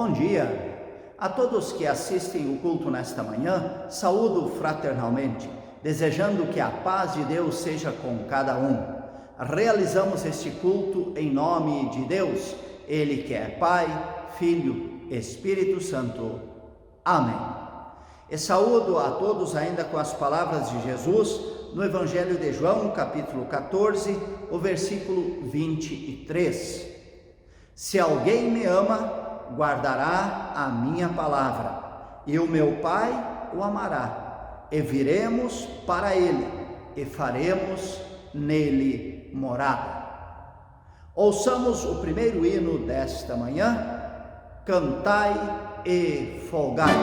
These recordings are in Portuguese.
Bom dia! A todos que assistem o culto nesta manhã, saúdo fraternalmente, desejando que a paz de Deus seja com cada um. Realizamos este culto em nome de Deus, Ele que é Pai, Filho, Espírito Santo. Amém. E saúdo a todos ainda com as palavras de Jesus no Evangelho de João, capítulo 14, o versículo 23. Se alguém me ama, guardará a minha palavra, e o meu Pai o amará, e viremos para ele, e faremos nele morada. Ouçamos o primeiro hino desta manhã, Cantai e Folgai.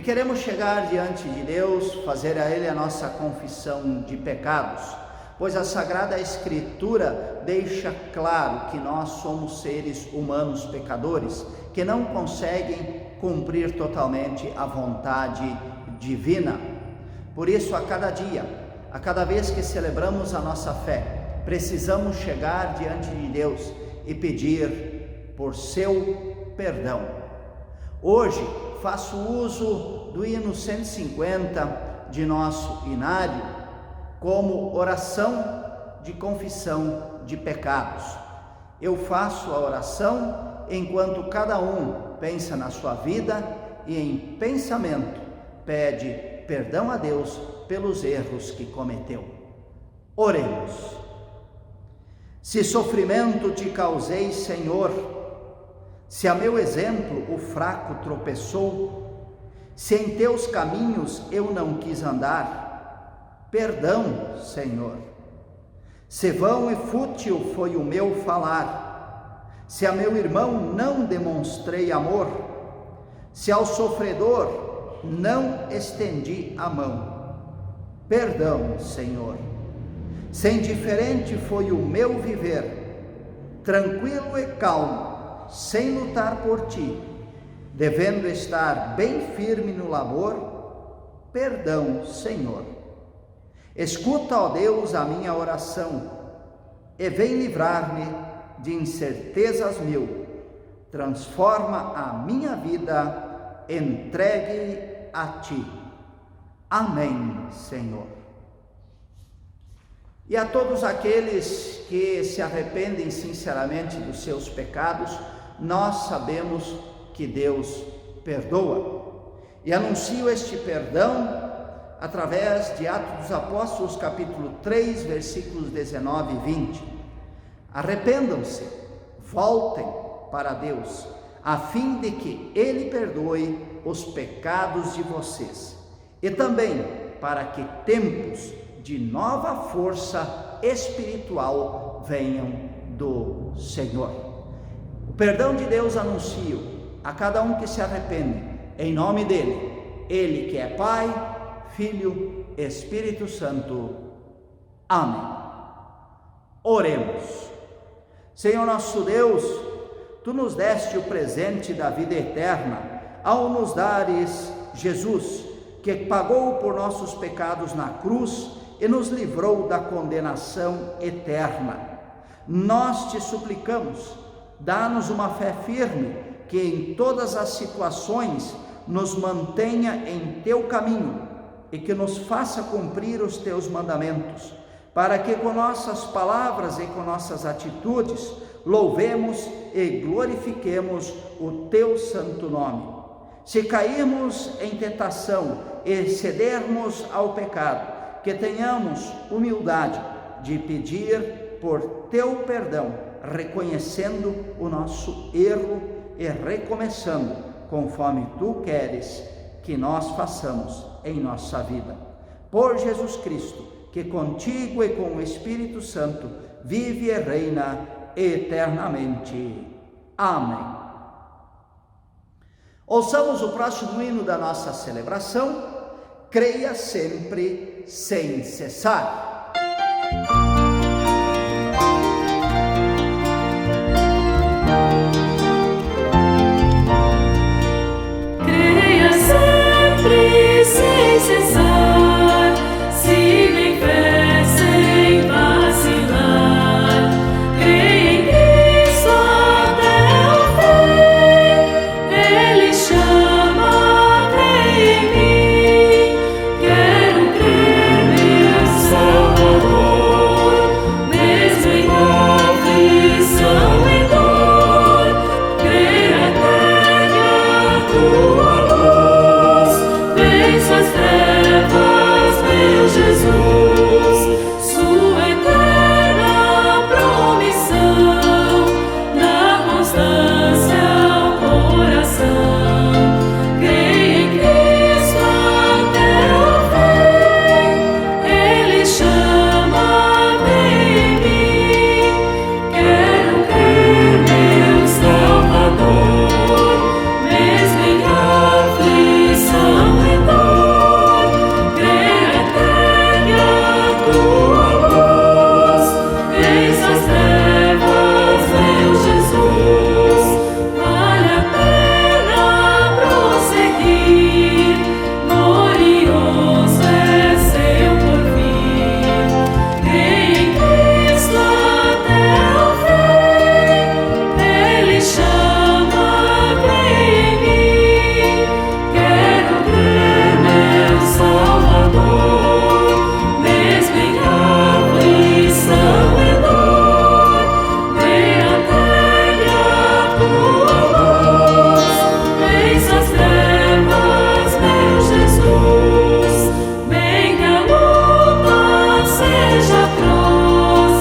Queremos chegar diante de Deus, fazer a Ele a nossa confissão de pecados, pois a Sagrada Escritura deixa claro que nós somos seres humanos pecadores, que não conseguem cumprir totalmente a vontade divina. Por isso, a cada dia, a cada vez que celebramos a nossa fé, precisamos chegar diante de Deus e pedir por seu perdão. Hoje, faço uso do hino 150 de nosso inário como oração de confissão de pecados. Eu faço a oração enquanto cada um pensa na sua vida e em pensamento pede perdão a Deus pelos erros que cometeu. Oremos. Se sofrimento te causei, Senhor, se a meu exemplo o fraco tropeçou, se em teus caminhos eu não quis andar, perdão, Senhor. Se vão e fútil foi o meu falar, se a meu irmão não demonstrei amor, se ao sofredor não estendi a mão, perdão, Senhor. Se indiferente foi o meu viver, tranquilo e calmo, sem lutar por ti, devendo estar bem firme no labor, perdão, Senhor. Escuta, ó Deus, a minha oração, e vem livrar-me de incertezas mil. Transforma a minha vida, entregue a ti. Amém, Senhor. E a todos aqueles que se arrependem sinceramente dos seus pecados, nós sabemos que Deus perdoa. E anuncio este perdão através de Atos dos Apóstolos, capítulo 3, versículos 19 e 20. Arrependam-se, voltem para Deus, a fim de que Ele perdoe os pecados de vocês, e também para que tempos de nova força espiritual venham do Senhor. O perdão de Deus anuncio a cada um que se arrepende, em nome dele, Ele que é Pai, Filho, Espírito Santo. Amém. Oremos. Senhor nosso Deus, Tu nos deste o presente da vida eterna, ao nos dares Jesus, que pagou por nossos pecados na cruz e nos livrou da condenação eterna. Nós te suplicamos, dá-nos uma fé firme, que em todas as situações nos mantenha em Teu caminho e que nos faça cumprir os Teus mandamentos, para que com nossas palavras e com nossas atitudes louvemos e glorifiquemos o Teu santo nome. Se cairmos em tentação e cedermos ao pecado, que tenhamos humildade de pedir por Teu perdão, reconhecendo o nosso erro e recomeçando, conforme Tu queres que nós façamos em nossa vida. Por Jesus Cristo, que contigo e com o Espírito Santo vive e reina eternamente. Amém. Ouçamos o próximo hino da nossa celebração. Creia sempre sem cessar. Creia sempre sem cessar, siga em fé sem vacilar. Creia em Cristo até o fim, Ele chama, creia em mim. Quero crer, meu Salvador, mesmo em aflição e dor. Crer até que a Tua luz vença as trevas, meu Jesus. Sua eterna promissão, na constância ao coração. Creia em Cristo até o fim, Ele chama, creia em mim. Quero crer, meu Salvador, mesmo em aflição e dor. Crer até que a Tua luz vença as trevas, meu Jesus. Vale a pena prosseguir, glorioso é seu porvir. Creia em Cristo até o fim, Ele chama, creia em mim. Quero crer, meu Salvador, mesmo em aflição e dor. Creia até que a Tua luz vença as trevas, meu Jesus. Bem que a luta seja atroz,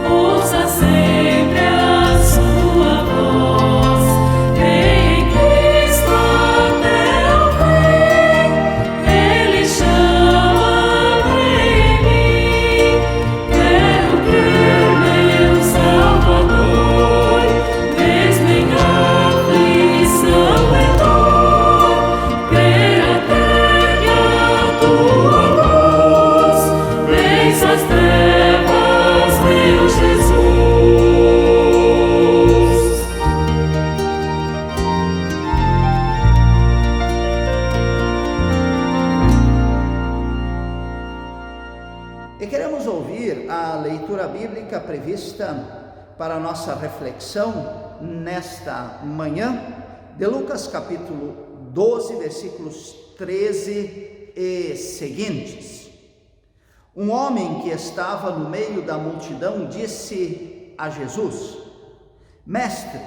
ouça sempre a Sua voz. Creia em Cristo até o fim, Ele chama, creia em mim. Quero crer, meu Salvador, mesmo em aflição e dor. Crer até que a Tua luz vença as trevas, meu Jesus. E queremos ouvir a leitura bíblica prevista para a nossa reflexão nesta manhã, de Lucas capítulo 12, versículos 13 e seguintes. Um homem que estava no meio da multidão disse a Jesus: Mestre,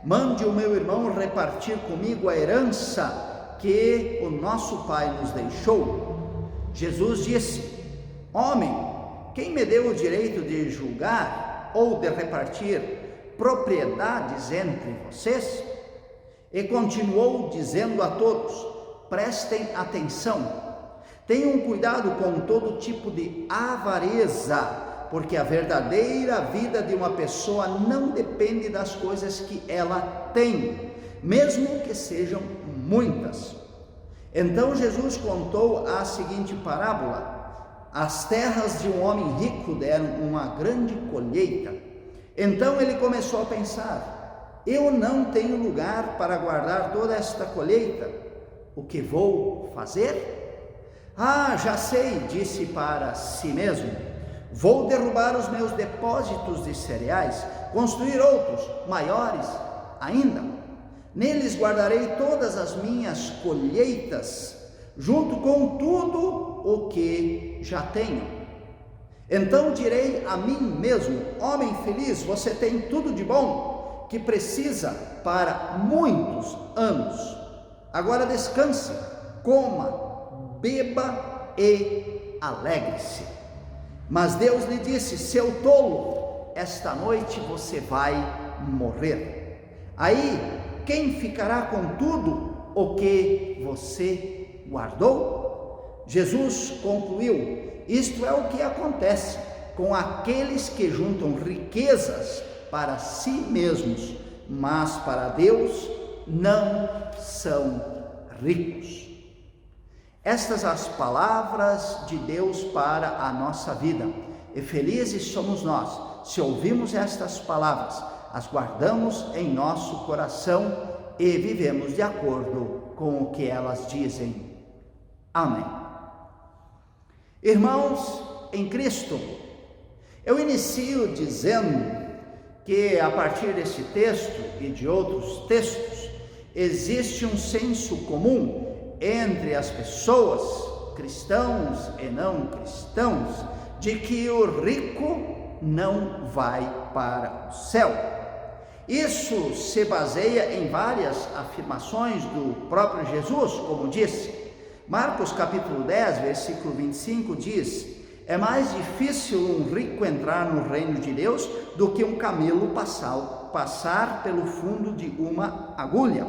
mande o meu irmão repartir comigo a herança que o nosso pai nos deixou. Jesus disse: Homem, quem me deu o direito de julgar ou de repartir propriedades entre vocês? E continuou dizendo a todos: prestem atenção, tenham cuidado com todo tipo de avareza, porque a verdadeira vida de uma pessoa não depende das coisas que ela tem, mesmo que sejam muitas. Então Jesus contou a seguinte parábola: as terras de um homem rico deram uma grande colheita. Então ele começou a pensar: eu não tenho lugar para guardar toda esta colheita, o que vou fazer? Ah, já sei, disse para si mesmo: vou derrubar os meus depósitos de cereais, construir outros, maiores ainda. Neles guardarei todas as minhas colheitas, junto com tudo o que já tenho. Então direi a mim mesmo: homem feliz, você tem tudo de bom que precisa para muitos anos. Agora descanse, coma, beba e alegre-se. Mas Deus lhe disse: seu tolo, esta noite você vai morrer. Aí, quem ficará com tudo o que você guardou? Jesus concluiu: isto é o que acontece com aqueles que juntam riquezas para si mesmos, mas para Deus não são ricos. Estas as palavras de Deus para a nossa vida, e felizes somos nós se ouvimos estas palavras, as guardamos em nosso coração e vivemos de acordo com o que elas dizem. Amém. Irmãos em Cristo, eu inicio dizendo que a partir desse texto e de outros textos, existe um senso comum entre as pessoas, cristãos e não cristãos, de que o rico não vai para o céu. Isso se baseia em várias afirmações do próprio Jesus, como disse. Marcos capítulo 10, versículo 25 diz: é mais difícil um rico entrar no reino de Deus do que um camelo passar pelo fundo de uma agulha.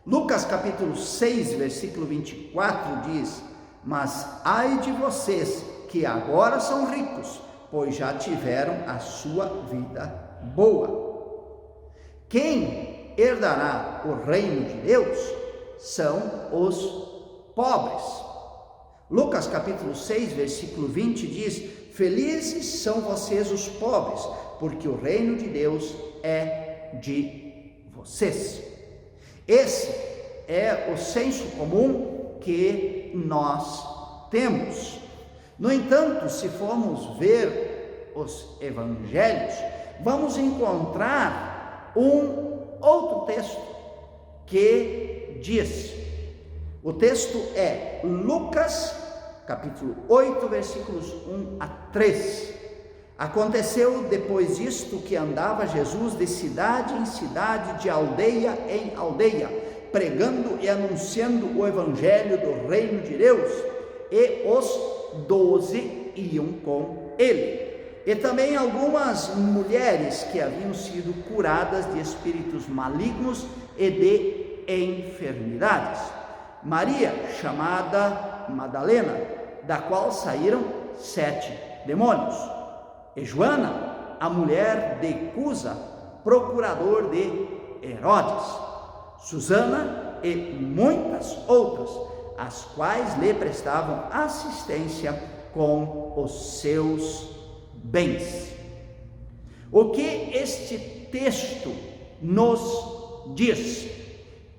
Lucas capítulo 6, versículo 24 diz: mas ai de vocês que agora são ricos, pois já tiveram a sua vida boa. Quem herdará o reino de Deus são os pobres. Lucas capítulo 6, versículo 20 diz: felizes são vocês os pobres, porque o reino de Deus é de vocês. Esse é o senso comum que nós temos. No entanto, se formos ver os evangelhos, vamos encontrar um outro texto que diz, o texto é Lucas capítulo 8, versículos 1 a 3. Aconteceu depois disto que andava Jesus de cidade em cidade, de aldeia em aldeia, pregando e anunciando o evangelho do reino de Deus, e os 12 iam com ele. E também algumas mulheres que haviam sido curadas de espíritos malignos e de enfermidades. Maria, chamada Madalena, da qual saíram 7 demônios. E Joana, a mulher de Cusa, procurador de Herodes. Susana e muitas outras, as quais lhe prestavam assistência com os seus bens. O que este texto nos diz?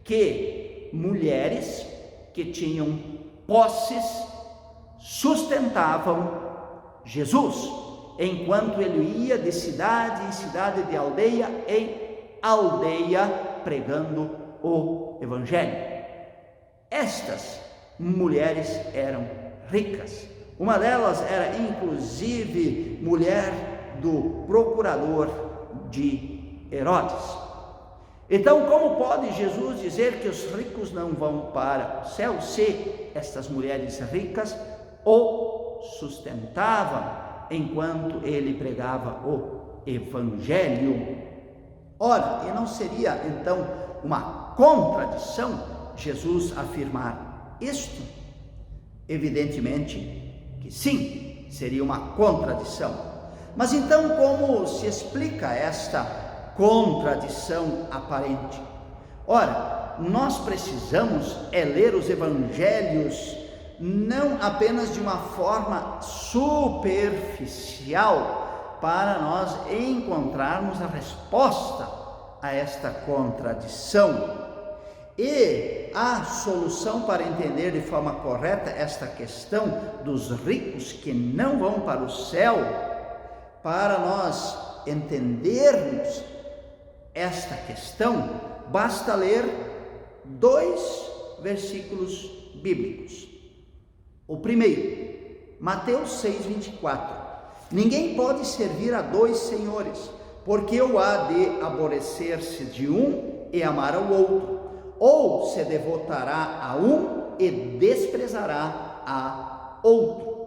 Que mulheres que tinham posses sustentavam Jesus, enquanto ele ia de cidade em cidade, de aldeia em aldeia, pregando o evangelho. Estas mulheres eram ricas. Uma delas era inclusive mulher do procurador de Herodes. Então, como pode Jesus dizer que os ricos não vão para o céu, se estas mulheres ricas o sustentavam enquanto ele pregava o evangelho Ora, e não seria então uma contradição Jesus afirmar isto? Evidentemente que sim, seria uma contradição. Mas então como se explica esta contradição aparente? Ora, nós precisamos ler os evangelhos não apenas de uma forma superficial, para nós encontrarmos a resposta a esta contradição. E a solução para entender de forma correta esta questão dos ricos que não vão para o céu, para nós entendermos esta questão, basta ler 2 versículos bíblicos. O primeiro, Mateus 6:24. Ninguém pode servir a 2 senhores, porque ou há de aborrecer-se de um e amar ao outro, ou se devotará a um e desprezará a outro.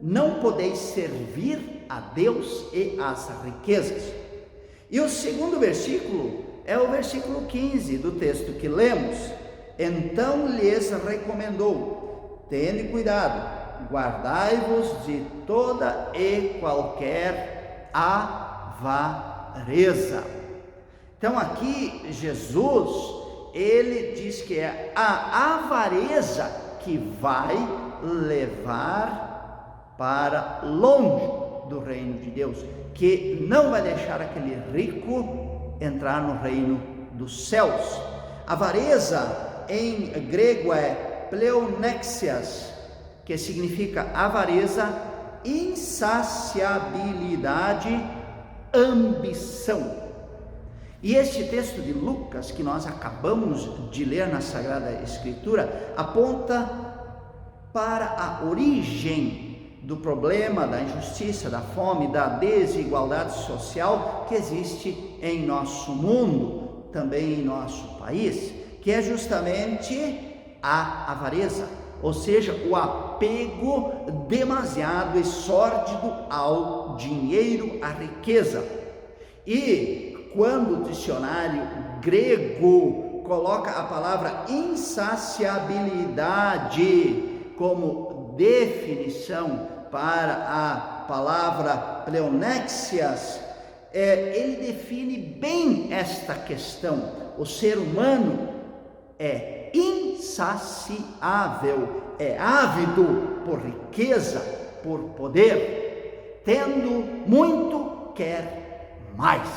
Não podeis servir a Deus e às riquezas. E o segundo versículo é o versículo 15 do texto que lemos. Então lhes recomendou: tende cuidado, guardai-vos de toda e qualquer avareza. Então aqui Jesus, ele diz que é a avareza que vai levar para longe do reino de Deus, que não vai deixar aquele rico entrar no reino dos céus. Avareza em grego é pleonexias, que significa avareza, insaciabilidade, ambição. E este texto de Lucas, que nós acabamos de ler na Sagrada Escritura, aponta para a origem do problema da injustiça, da fome, da desigualdade social que existe em nosso mundo, também em nosso país, que é justamente a avareza, ou seja, o apego demasiado e sórdido ao dinheiro, à riqueza. E quando o dicionário grego coloca a palavra insaciabilidade como definição para a palavra pleonexias, ele define bem esta questão. O ser humano é insaciável, é ávido por riqueza, por poder, tendo muito, quer mais.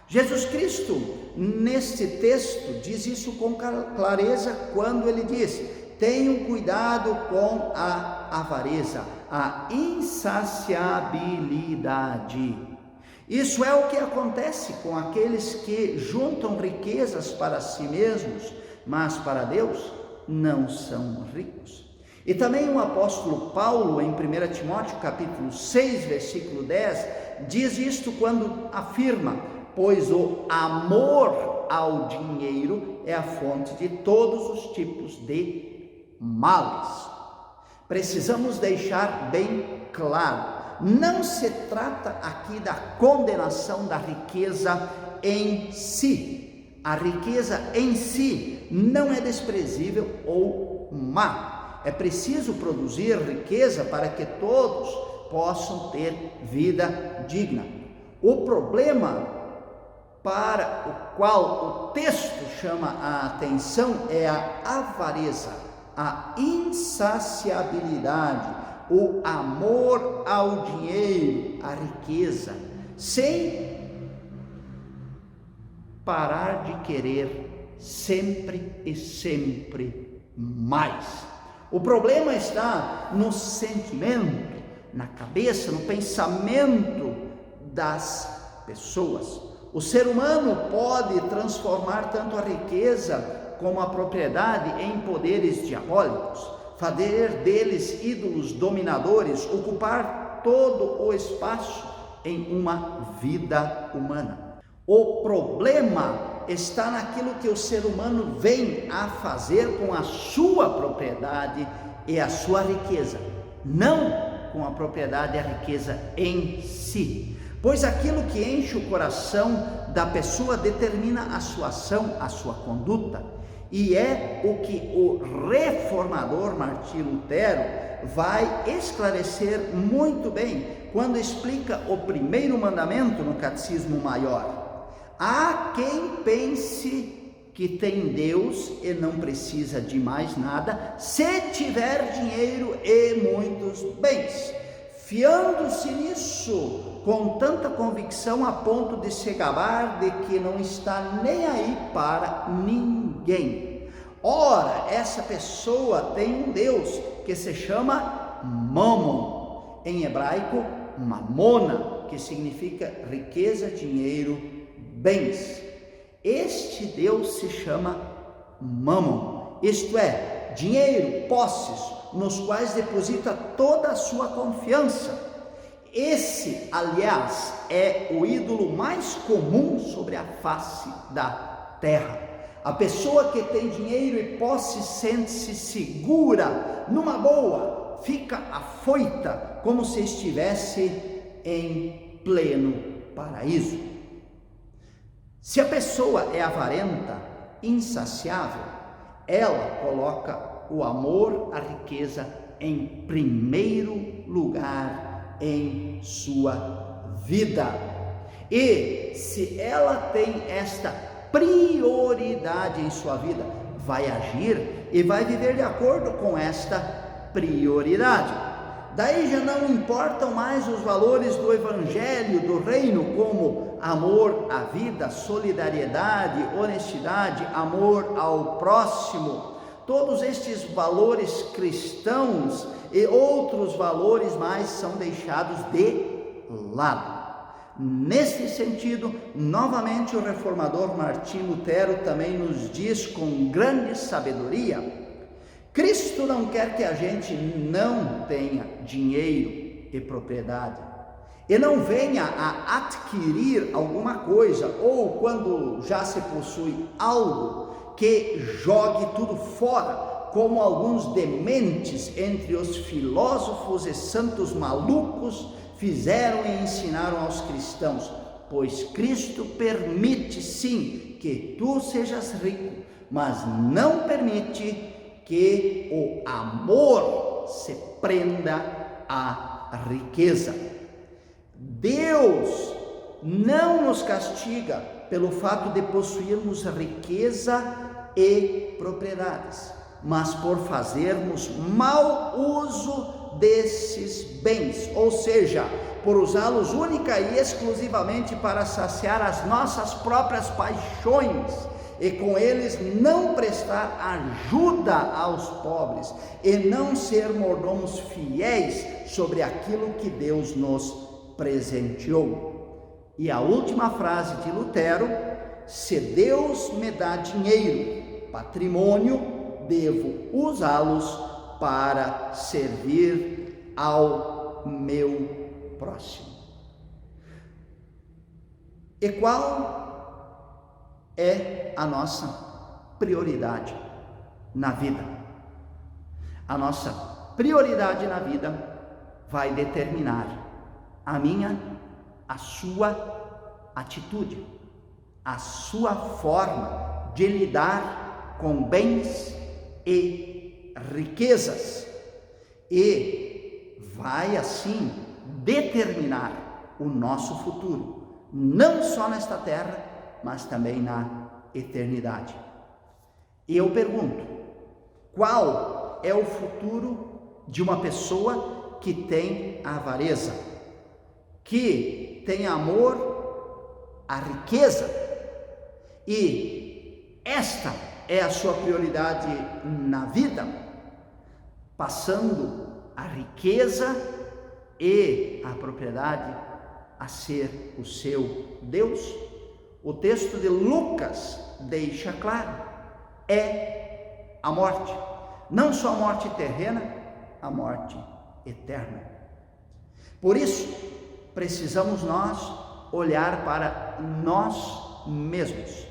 Jesus Cristo, neste texto, diz isso com clareza quando ele diz: tenham cuidado com a avareza, a insaciabilidade. Isso é o que acontece com aqueles que juntam riquezas para si mesmos, mas para Deus não são ricos. E também o apóstolo Paulo, em 1 Timóteo capítulo 6, versículo 10, diz isto quando afirma: pois o amor ao dinheiro é a fonte de todos os tipos de males. Precisamos deixar bem claro, não se trata aqui da condenação da riqueza em si. A riqueza em si não é desprezível ou má. É preciso produzir riqueza para que todos possam ter vida digna. O problema para o qual o texto chama a atenção é a avareza, a insaciabilidade, o amor ao dinheiro, à riqueza, sem parar de querer sempre e sempre mais. O problema está no sentimento, na cabeça, no pensamento das pessoas. O ser humano pode transformar tanto a riqueza como a propriedade em poderes diabólicos, fazer deles ídolos dominadores, ocupar todo o espaço em uma vida humana. O problema está naquilo que o ser humano vem a fazer com a sua propriedade e a sua riqueza, não com a propriedade e a riqueza em si. Pois aquilo que enche o coração da pessoa determina a sua ação, a sua conduta, e é o que o reformador Martim Lutero vai esclarecer muito bem quando explica o primeiro mandamento no Catecismo Maior. Há quem pense que tem Deus e não precisa de mais nada, se tiver dinheiro e muitos bens, fiando-se nisso com tanta convicção a ponto de se gabar de que não está nem aí para ninguém. Ora, essa pessoa tem um Deus que se chama Mammon, em hebraico mamona, que significa riqueza, dinheiro, bens. Este Deus se chama Mammon, isto é, dinheiro, posses, nos quais deposita toda a sua confiança. Esse, aliás, é o ídolo mais comum sobre a face da terra. A pessoa que tem dinheiro e posse sente-se segura, numa boa, fica afoita, como se estivesse em pleno paraíso. Se a pessoa é avarenta, insaciável, ela coloca o amor, a riqueza em primeiro lugar em sua vida. E se ela tem esta prioridade em sua vida, vai agir e vai viver de acordo com esta prioridade. Daí já não importam mais os valores do Evangelho, do reino, como amor à vida, solidariedade, honestidade, amor ao próximo. Todos estes valores cristãos e outros valores mais são deixados de lado. Nesse sentido, novamente o reformador Martim Lutero também nos diz com grande sabedoria: Cristo não quer que a gente não tenha dinheiro e propriedade, e não venha a adquirir alguma coisa, ou quando já se possui algo, que jogue tudo fora, como alguns dementes entre os filósofos e santos malucos fizeram e ensinaram aos cristãos. Pois Cristo permite sim que tu sejas rico, mas não permite que o amor se prenda à riqueza. Deus não nos castiga pelo fato de possuirmos riqueza e propriedades, mas por fazermos mau uso desses bens, ou seja, por usá-los única e exclusivamente para saciar as nossas próprias paixões, e com eles não prestar ajuda aos pobres, e não ser mordomos fiéis sobre aquilo que Deus nos presenteou. E a última frase de Lutero: se Deus me dá dinheiro, patrimônio, devo usá-los para servir ao meu próximo. E qual é a nossa prioridade na vida? A nossa prioridade na vida vai determinar a minha, a sua atitude, a sua forma de lidar com bens e riquezas, e vai assim determinar o nosso futuro, não só nesta terra, mas também na eternidade. E eu pergunto: qual é o futuro de uma pessoa que tem avareza, que tem amor à riqueza, e esta é a sua prioridade na vida, passando a riqueza e a propriedade a ser o seu Deus? O texto de Lucas deixa claro: é a morte, não só a morte terrena, a morte eterna. Por isso, precisamos nós olhar para nós mesmos,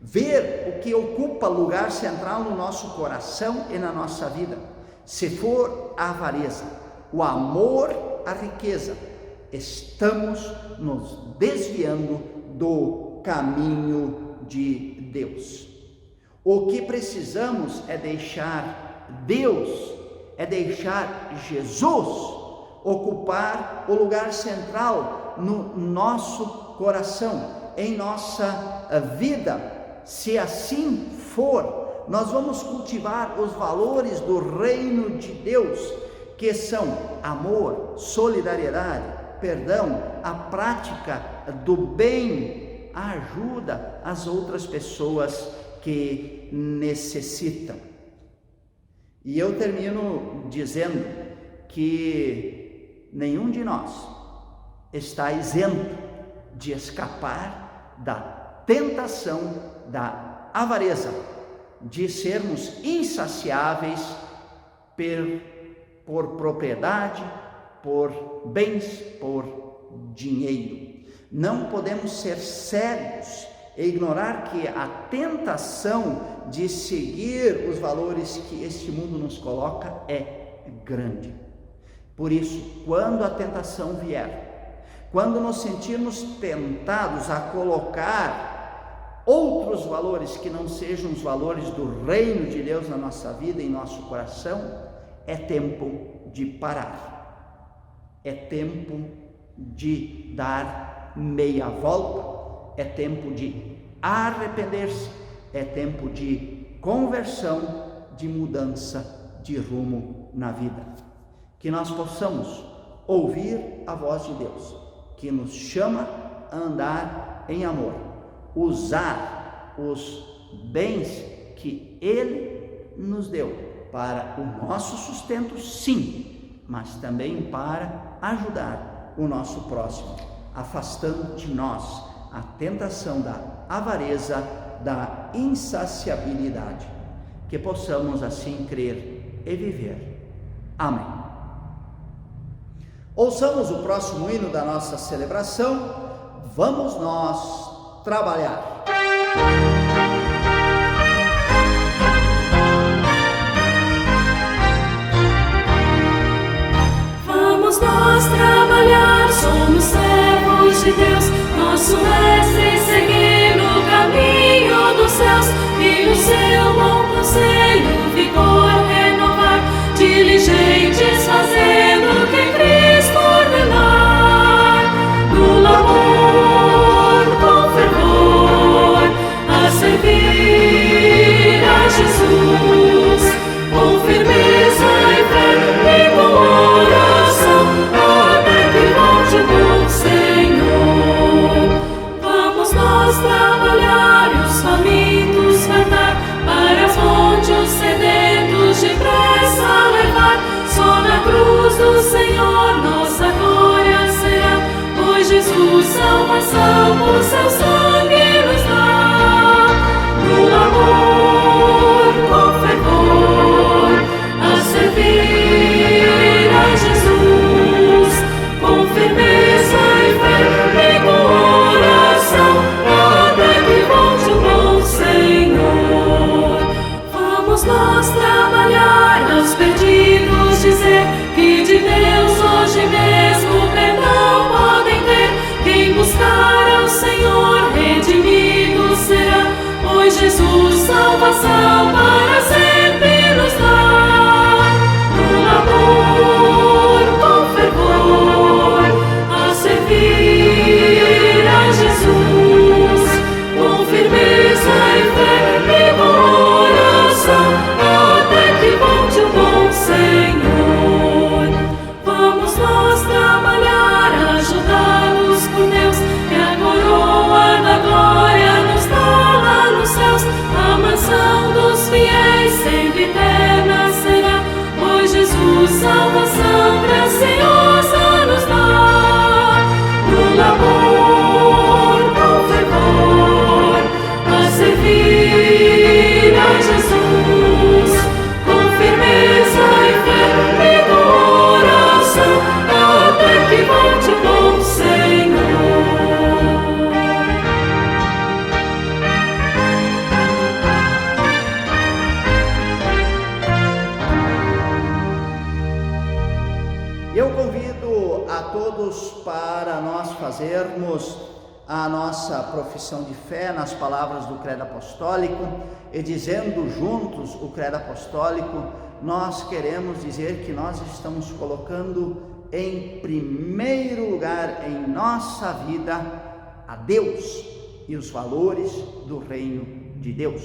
ver o que ocupa lugar central no nosso coração e na nossa vida. Se for a avareza, o amor à riqueza estamos nos desviando do caminho de Deus. O que precisamos é deixar Deus, é deixar Jesus ocupar o lugar central no nosso coração, em nossa vida. Se assim for, nós vamos cultivar os valores do reino de Deus, que são amor, solidariedade, perdão, a prática do bem, a ajuda às outras pessoas que necessitam. E eu termino dizendo que nenhum de nós está isento de escapar da tentação da avareza, de sermos insaciáveis por propriedade, por bens, por dinheiro. Não podemos ser cegos e ignorar que a tentação de seguir os valores que este mundo nos coloca é grande. Por isso, quando a tentação vier, quando nos sentirmos tentados a colocar outros valores que não sejam os valores do reino de Deus na nossa vida, em nosso coração, é tempo de parar, é tempo de dar meia volta, é tempo de arrepender-se, é tempo de conversão, de mudança de rumo na vida. Que nós possamos ouvir a voz de Deus, que nos chama a andar em amor, usar os bens que Ele nos deu para o nosso sustento, sim, mas também para ajudar o nosso próximo, afastando de nós a tentação da avareza, da insaciabilidade. Que possamos assim crer e viver. Amém. Ouçamos o próximo hino da nossa celebração. Vamos nós trabalhar. Vamos nós trabalhar, somos servos de Deus, nosso mestre seguir no caminho dos céus, e no seu bom conselho, vigor renovar, diligentes fazendo quem Cristo ordenar, no labor com fervor, a servir a Jesus, com firmeza e fé e com oração, até que volte o bom Senhor. Vamos nós trabalhar e os famintos fartar, para as fontes os sedentos depressa levar. Só na cruz do Senhor nossa glória será, pois Jesus salvação por seu sangue nos dá. No amor com fervor, a servir a Jesus, com firmeza e fé e com oração, até que volte o bom Senhor. Vamos nós trabalhar aos perdidos, dizer que de Deus hoje mesmo perdão podem ter. Quem buscar ao Senhor redimido será, pois Jesus salvação para sempre nos dá. No amor com fervor, a servir a Jesus, com firmeza e fé e com oração, até que volte o bom Senhor. Vamos nós trabalhar, ajudados por Deus, que a coroa da glória nos dá lá nos céus, a mansão dos Convido a todos para nós fazermos a nossa profissão de fé nas palavras do Credo Apostólico, e dizendo juntos o Credo Apostólico, nós queremos dizer que nós estamos colocando em primeiro lugar em nossa vida a Deus e os valores do reino de Deus,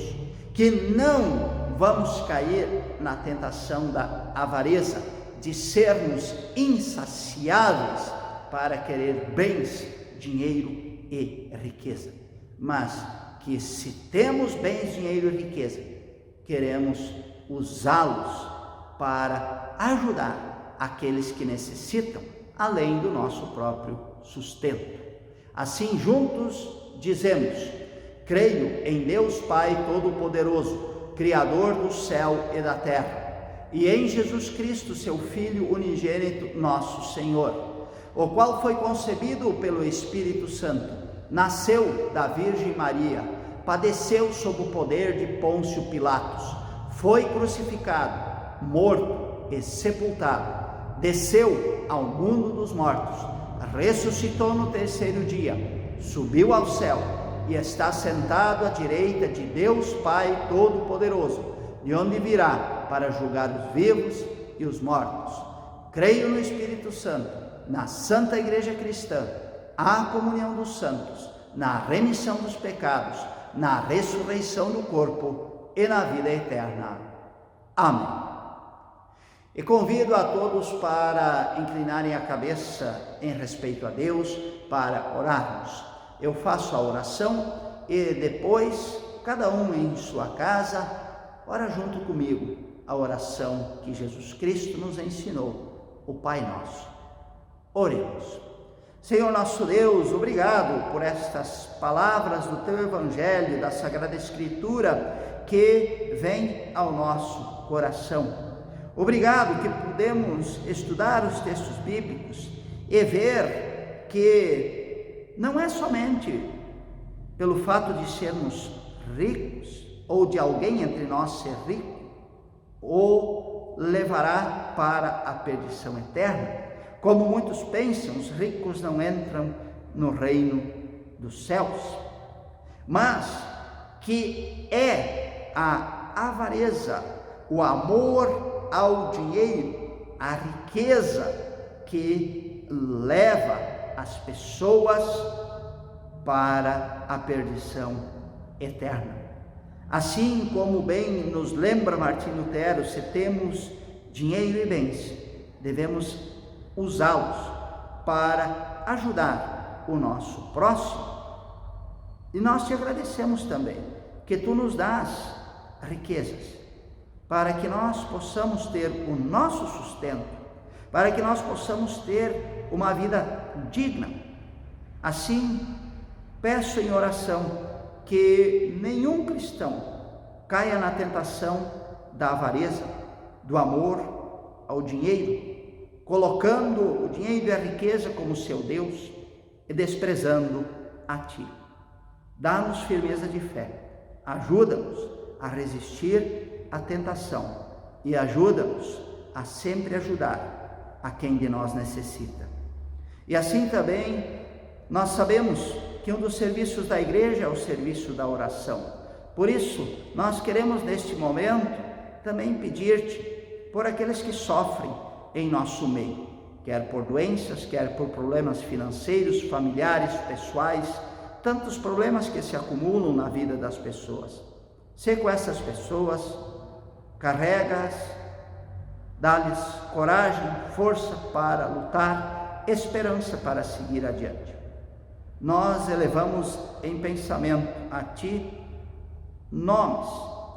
que não vamos cair na tentação da avareza, de sermos insaciáveis para querer bens, dinheiro e riqueza, mas que se temos bens, dinheiro e riqueza, queremos usá-los para ajudar aqueles que necessitam, além do nosso próprio sustento. Assim, juntos dizemos: creio em Deus Pai Todo-Poderoso, Criador do céu e da terra, e em Jesus Cristo, seu Filho unigênito, nosso Senhor, o qual foi concebido pelo Espírito Santo, nasceu da Virgem Maria, padeceu sob o poder de Pôncio Pilatos, foi crucificado, morto e sepultado, desceu ao mundo dos mortos, ressuscitou no terceiro dia, subiu ao céu e está sentado à direita de Deus Pai Todo-Poderoso, de onde virá para julgar os vivos e os mortos. Creio no Espírito Santo, na Santa Igreja Cristã, a comunhão dos santos, na remissão dos pecados, na ressurreição do corpo e na vida eterna. Amém. E convido a todos para inclinarem a cabeça em respeito a Deus, para orarmos. Eu faço a oração e depois, cada um em sua casa, ora junto comigo a oração que Jesus Cristo nos ensinou, o Pai Nosso. Oremos. Senhor nosso Deus, obrigado por estas palavras do Teu Evangelho, da Sagrada Escritura, que vem ao nosso coração. Obrigado que podemos estudar os textos bíblicos e ver que não é somente pelo fato de sermos ricos, ou de alguém entre nós ser rico, ou levará para a perdição eterna. Como muitos pensam, os ricos não entram no reino dos céus, mas que é a avareza, o amor ao dinheiro, a riqueza que leva as pessoas para a perdição eterna. Assim como bem nos lembra Martinho Lutero, se temos dinheiro e bens, devemos usá-los para ajudar o nosso próximo. E nós te agradecemos também que tu nos dás riquezas, para que nós possamos ter o nosso sustento, para que nós possamos ter uma vida digna. Assim, peço em oração que nenhum cristão caia na tentação da avareza, do amor ao dinheiro, colocando o dinheiro e a riqueza como seu Deus e desprezando a Ti. Dá-nos firmeza de fé, ajuda-nos a resistir à tentação e ajuda-nos a sempre ajudar a quem de nós necessita. E assim também nós sabemos que um dos serviços da igreja é o serviço da oração. Por isso, nós queremos neste momento também pedir-te por aqueles que sofrem em nosso meio, quer por doenças, quer por problemas financeiros, familiares, pessoais, tantos problemas que se acumulam na vida das pessoas. Sê com essas pessoas, carrega-as, dá-lhes coragem, força para lutar, esperança para seguir adiante. Nós elevamos em pensamento a Ti nomes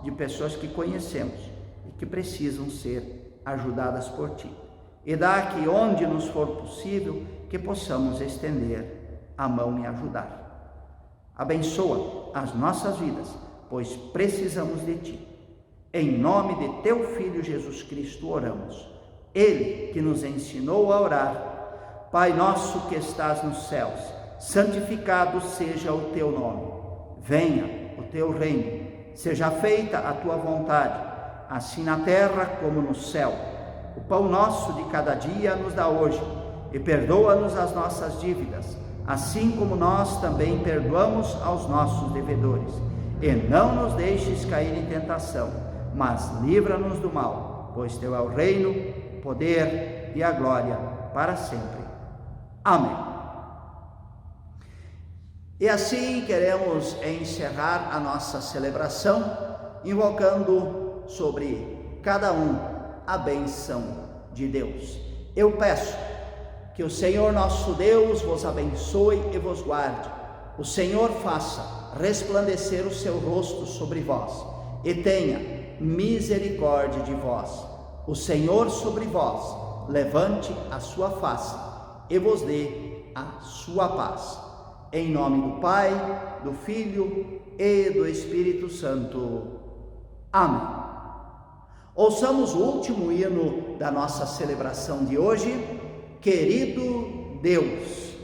de pessoas que conhecemos e que precisam ser ajudadas por Ti. E dá que onde nos for possível, que possamos estender a mão e ajudar. Abençoa as nossas vidas, pois precisamos de Ti. Em nome de Teu Filho Jesus Cristo oramos. Ele que nos ensinou a orar: Pai nosso que estás nos céus, santificado seja o Teu nome. Venha o Teu reino, seja feita a Tua vontade, assim na terra como no céu. O pão nosso de cada dia nos dá hoje. e perdoa-nos as nossas dívidas, assim como nós também perdoamos aos nossos devedores. E não nos deixes cair em tentação, mas livra-nos do mal, pois teu é o reino, o poder e a glória para sempre. Amém. E assim queremos encerrar a nossa celebração, invocando sobre cada um a bênção de Deus. Eu peço que o Senhor nosso Deus vos abençoe e vos guarde. O Senhor faça resplandecer o seu rosto sobre vós e tenha misericórdia de vós. O Senhor sobre vós levante a sua face e vos dê a sua paz. Em nome do Pai, do Filho e do Espírito Santo. Amém. Ouçamos o último hino da nossa celebração de hoje. Querido Deus.